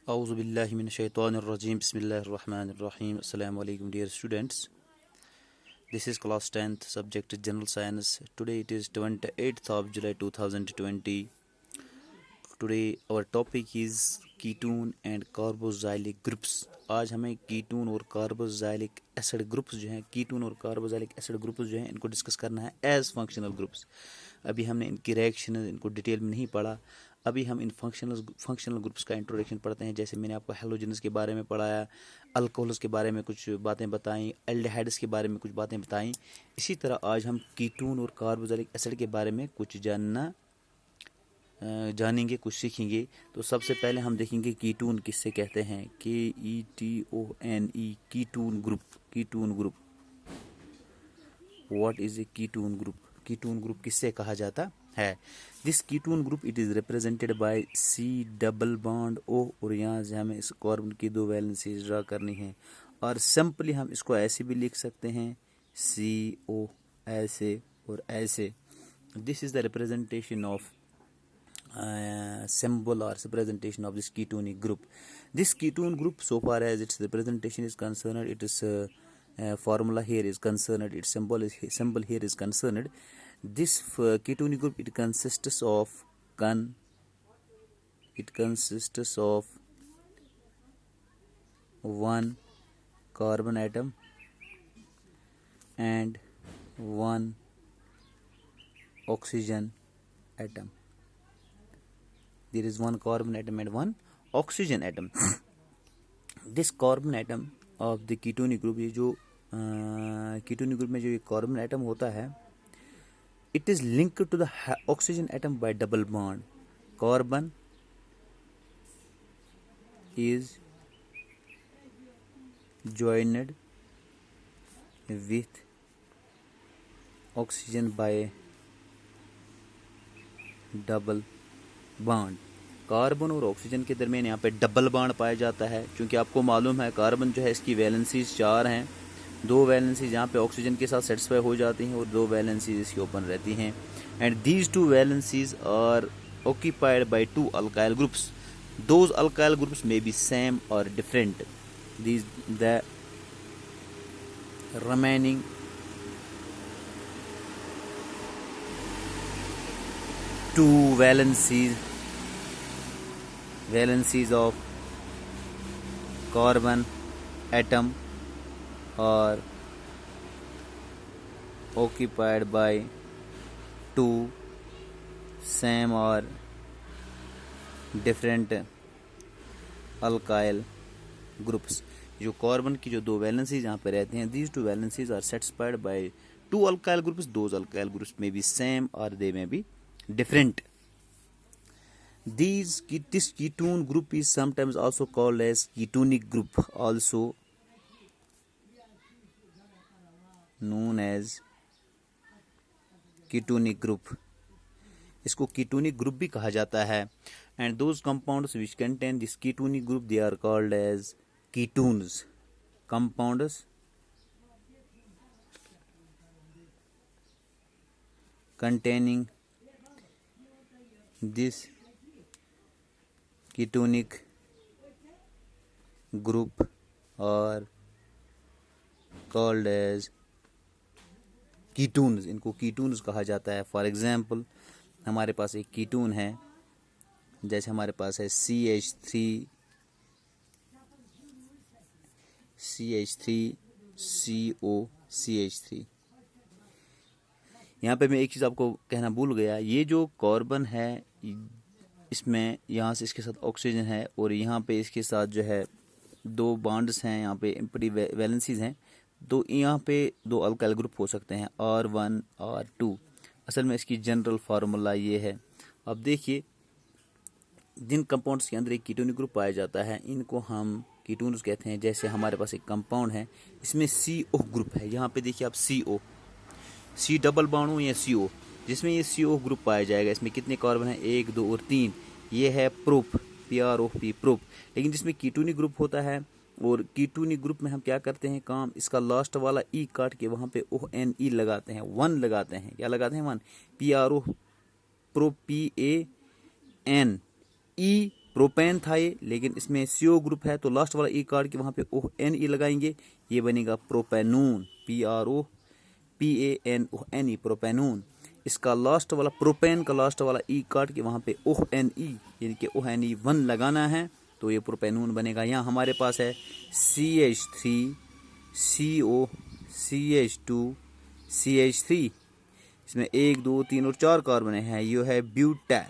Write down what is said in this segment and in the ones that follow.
Auzubillahiminash-shaytanir-rajim. Bismillahir-rahmanir-rahim. Assalamu alaikum, dear students. This is class 10th, subject is General Science. Today it is 28th of July 2020. Today our topic is ketone and carboxylic groups. आज हमें ketone और carboxylic acid groups जो हैं, ketone और carboxylic acid groups जो हैं, इनको discuss करना है एज फंक्शनल ग्रुप्स. अभी हमने इनकी रिएक्शन इनको डिटेल में नहीं पढ़ा. अभी हम इन फंक्शनल ग्रुप्स का इंट्रोडक्शन पढ़ते हैं. जैसे मैंने आपको हेलोजनस के बारे में पढ़ाया, अल्कोहल्स के बारे में कुछ बातें बताई, एल्डिहाइड्स के बारे में कुछ बातें बताई. इसी तरह आज हम कीटोन और कार्बोक्सिलिक एसिड के बारे में कुछ जानेंगे, कुछ सीखेंगे. तो सबसे पहले हम देखेंगे कीटोन किससे कहते हैं. KETONE, ketone group. Ketone group, what is a ketone group? Ketone group किससे कहा जाता है? This ketone group it is represented by C double bond O. और यहाँ से हमें इस कार्बन की दो वैलेंसीज ड्रा करनी है. और सिंपली हम इसको ऐसे भी लिख सकते हैं, CO, ऐसे और ऐसे. This is the representation of symbol or representation of this ketonic group. This ketone group, so far as its representation is concerned, it is formula here is concerned, its symbol here is concerned. This ketonic group it consists of one carbon atom and one oxygen atom. There is one carbon atom and one oxygen atom. This carbon atom of the ketonic group, ये जो ketonic group में जो ये carbon atom होता है, it is linked to the oxygen atom by double bond. Carbon is joined with oxygen by double bond. Carbon और oxygen के दरमियान यहाँ पे डबल बॉन्ड पाया जाता है. क्योंकि आपको मालूम है कार्बन जो है इसकी वैलेंसीज 4 हैं. 2 वैलेंसीज यहाँ पे ऑक्सीजन के साथ सेटिस्फाई हो जाती हैं और 2 वैलेंसीज इसकी ओपन रहती हैं. And these 2 valencies are occupied by 2 alkyl groups. Those alkyl groups may be same or different. The remaining two valencies of carbon atom are occupied by 2 same or different alkyl groups. जो carbon की जो 2 valencies यहाँ पे रहते हैं, these 2 valencies are satisfied by 2 alkyl groups. Those alkyl groups may be same or they may be different. This ketone group is sometimes also called as ketonic group, also known as ketonic group. इसको ketonic group भी कहा जाता है. And those compounds which contain this ketonic group, they are called as ketones. Compounds containing this ketonic group are called as ketones. इनको ketones कहा जाता है. For example हमारे पास एक कीटोन है, जैसे हमारे पास है CH3COCH3. यहाँ पे मैं एक चीज़ आपको कहना भूल गया. ये जो कार्बन है इसमें यहाँ से इसके साथ ऑक्सीजन है और यहाँ पे इसके साथ जो है 2 बॉन्ड्स हैं, यहाँ पे एम्प्टी वैलेंसीज हैं. तो यहाँ पे 2 अल्काइल ग्रुप हो सकते हैं, R1 R2. असल में इसकी जनरल फार्मूला ये है. अब देखिए, जिन कंपाउंड्स के अंदर एक कीटोनिक ग्रुप पाया जाता है इनको हम कीटोन्स कहते हैं. जैसे हमारे पास एक कंपाउंड है, इसमें CO ग्रुप है. यहाँ पे देखिए आप C डबल बॉन्ड हो या CO, जिसमें ये CO ग्रुप पाया जाएगा. इसमें कितने कार्बन है? 1 2 और 3. ये है प्रोप, PROP, प्रोप. लेकिन जिसमें कीटोनिक ग्रुप होता है, और कीटोनिक ग्रुप में हम क्या करते हैं काम, इसका लास्ट वाला E काट के वहाँ पे ONE लगाते हैं, 1 लगाते हैं. क्या लगाते हैं? 1. PRO, प्रोप, PANE प्रोपेन था ये, लेकिन इसमें CO ग्रुप है तो लास्ट वाला ई काट के वहाँ पे ONE लगाएंगे, ये बनेगा प्रोपेनून, PROPANONE, प्रोपेनून। इसका लास्ट वाला प्रोपेन का लास्ट वाला ई काट के वहाँ पे ONE यानी कि ONE1 लगाना है तो ये प्रोपेनून बनेगा। यहाँ हमारे पास है CH3 CO CH2 CH3, इसमें 1 2 3 और 4 कार्बन है। ये है BUTAN,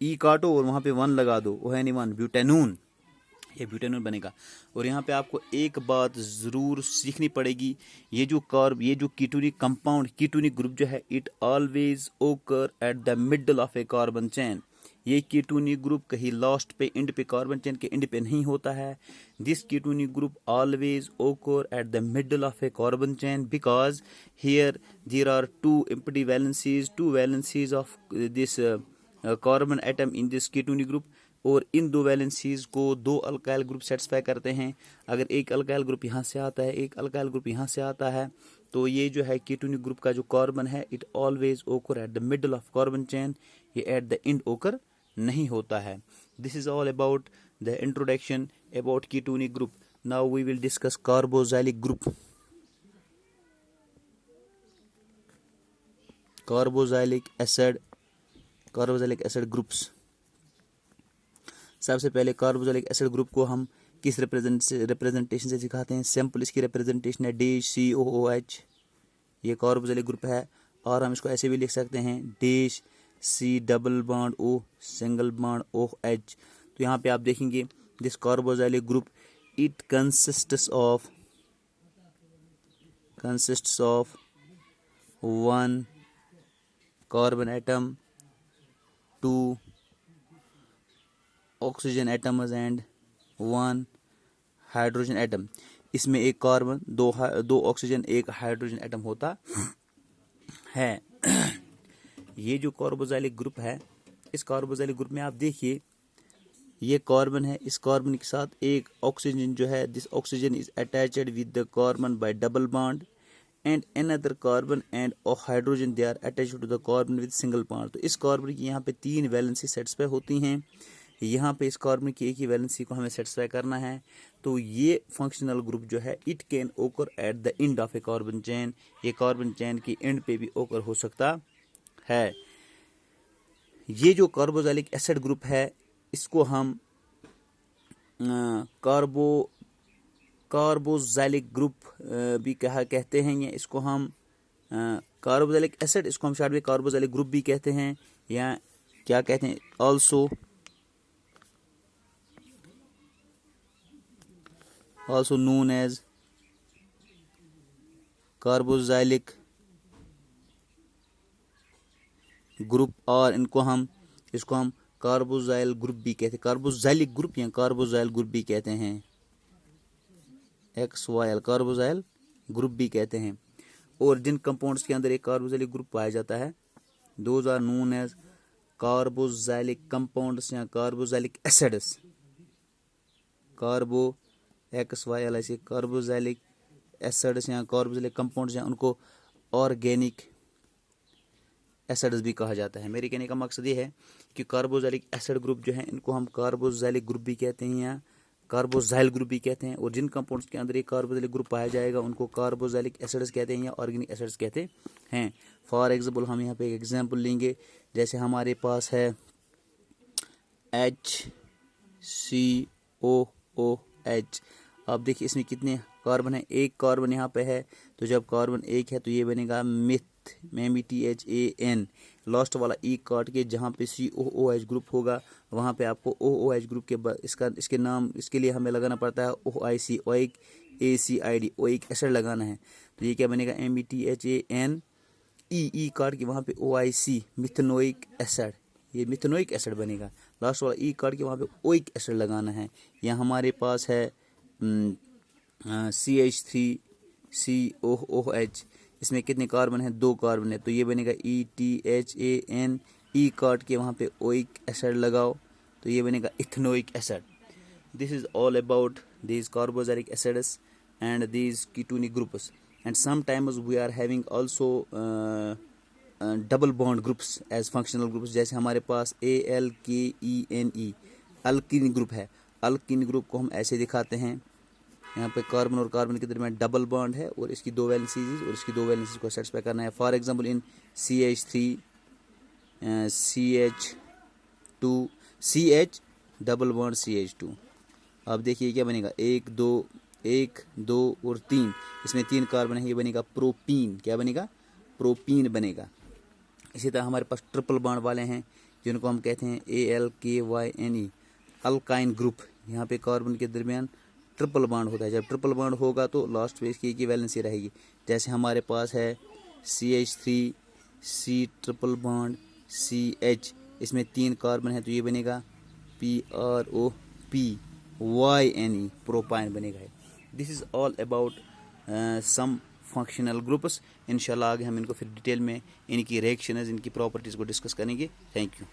ई काटो और वहाँ पे 1 लगा दो, ONE1, ब्यूटेनून, ये ब्यूटेनून बनेगा। और यहाँ पे आपको एक बात ज़रूर सीखनी पड़ेगी, ये जो कीटोनिक कंपाउंड, कीटोनिक ग्रुप जो है, it always occur at the middle of a carbon chain. ये कीटोनिक ग्रुप कहीं लास्ट पे, एंड पे, कार्बन चेन के एंड पे नहीं होता है। This ketonic group always occur at the middle of a carbon chain because here there are two valencies of this carbon atom in this ketonic group, और इन दो वैलेंसीज को दो अल्काइल ग्रुप सेटिस्फाई करते हैं। अगर एक अल्काइल ग्रुप यहाँ से आता है, एक अल्काइल ग्रुप यहाँ से आता है, तो ये जो है कीटोनिक ग्रुप का जो कार्बन है, it always occur at the middle of carbon chain, ये एट द एंड ओकर नहीं होता है। This is all about the introduction about ketonic group. Now we will discuss carboxylic group. Carboxylic acid groups. सबसे पहले carboxylic acid group को हम किस representation से दिखाते हैं? सिंपल इसकी रिप्रेजेंटेशन है COOH, ये कार्बोजाइलिक ग्रुप है। और हम इसको ऐसे भी लिख सकते हैं C double bond O single bond OH। तो यहाँ पे आप देखेंगे this carboxylic group it consists of 1 carbon atom, 2 oxygen atoms and 1 hydrogen atom. इसमें एक कार्बन, दो ऑक्सीजन, एक हाइड्रोजन एटम होता है। ये जो कार्बोजाइलिक ग्रुप है, इस कार्बोजाइलिक ग्रुप में आप देखिए ये कार्बन है, इस कार्बन के साथ एक ऑक्सीजन जो है, this oxygen is attached with the carbon by double bond, and another carbon and hydrogen they are attached to the carbon with single bond. तो इस कार्बन की यहाँ पे 3 वैलेंसी सेटिस्फाई होती हैं। यहाँ पे इस कार्बन की एक ही वैलेंसी को हमें सेटिस्फाई करना है। तो ये फंक्शनल ग्रुप जो है, इट कैन ओकर at the end of a carbon chain, ये कार्बन चेन की एंड पे भी ओकर हो सकता है। ये जो कार्बोजाइलिक एसिड ग्रुप है, इसको हम कार्बोजाइलिक ग्रुप भी कहते हैं, या इसको हम कार्बोजाइलिक एसिड, इसको हम शॉर्ट में कार्बोजाइलिक ग्रुप भी कहते हैं, या क्या कहते हैं, also known as carboxylic group, और इसको हम कार्बोजाइल ग्रुप भी कहते हैं, कार्बोजाइलिक ग्रुप या कार्बोजाइल ग्रुप भी कहते हैं, XYL कार्बोजाइल ग्रुप भी कहते हैं। और जिन कंपाउंड्स के अंदर एक कार्बोजाइलिक ग्रुप पाया जाता है, those are known as carboxylic compounds या कार्बोजाइलिक एसिड्स। XYL ऐसे कार्बोजाइलिक एसिड्स या कार्बोजाइलिक कंपाउंड्स हैं, उनको ऑर्गेनिक एसिड्स भी कहा जाता है। मेरे कहने का मकसद ये है कि कार्बोजाइलिक एसिड ग्रुप जो है, इनको हम कार्बोजाइलिक ग्रुप भी कहते हैं या कार्बोजाइल ग्रुप भी कहते हैं। और जिन कंपाउंड्स के अंदर एक कार्बोजाइलिक ग्रुप पाया जाएगा, उनको कार्बोजाइलिक एसिड्स कहते हैं या ऑर्गेनिक एसिड्स कहते हैं। फॉर एग्जांपल हम यहाँ पे एक एग्जांपल लेंगे, जैसे हमारे पास है HCOOH। आप देखिए इसमें कितने कार्बन है, एक कार्बन यहाँ पे है, तो जब कार्बन एक है तो ये बनेगा THAN। लास्ट वाला ई काट के जहाँ पे COOH ग्रुप होगा, वहाँ पे आपको OOH ग्रुप के इसके लिए हमें लगाना पड़ता है OIC, oic ACID, oic acid लगाना है। तो ये क्या बनेगा, METHAN, ई काट के वहाँ पे OIC, मिथेनोइक एसिड, ये मिथेनोइक एसिड बनेगा। लास्ट वाला ई काट के वहाँ पे ओइक एसिड लगाना है। यहाँ हमारे पास है CH3COOH, इसमें कितने कार्बन है, 2 कार्बन है, तो ये बनेगा ETHAN, ई काट के वहाँ पे ओइक एसिड लगाओ तो ये बनेगा ethanoic acid. This is all about these carboxylic acids and these ketonic groups, and sometimes we are having also double bond groups as functional groups, जैसे हमारे पास ALKENE अल्कीन ग्रुप है। अल्कीन ग्रुप को हम ऐसे दिखाते हैं, यहाँ पे कार्बन और कार्बन के दरमियान डबल बॉन्ड है और इसकी दो वैलेंसीज और इसकी दो वैलेंसीज को सेटिस्फाई करना है। For example in CH3 CH2 CH double bond CH2। अब देखिए क्या बनेगा, 1 2 और 3, इसमें 3 कार्बन है, ये बनेगा प्रोपीन। क्या बनेगा? प्रोपीन बनेगा। इसी तरह हमारे पास ट्रिपल बॉन्ड वाले हैं जिनको हम कहते हैं ALKYNE अल्काइन ग्रुप। यहाँ पे कार्बन के दरमियान ट्रिपल बॉन्ड होता है। जब ट्रिपल बॉन्ड होगा तो लास्ट पे इसकी वैलेंसी रहेगी। जैसे हमारे पास है CH3 C triple bond CH, इसमें 3 कार्बन है तो ये बनेगा PROPYNE प्रोपाइन बनेगा। This is all about some functional groups. इंशाल्लाह आगे हम इनको फिर डिटेल में इनकी रिएक्शंस, इनकी प्रॉपर्टीज़ को डिस्कस करेंगे। Thank you.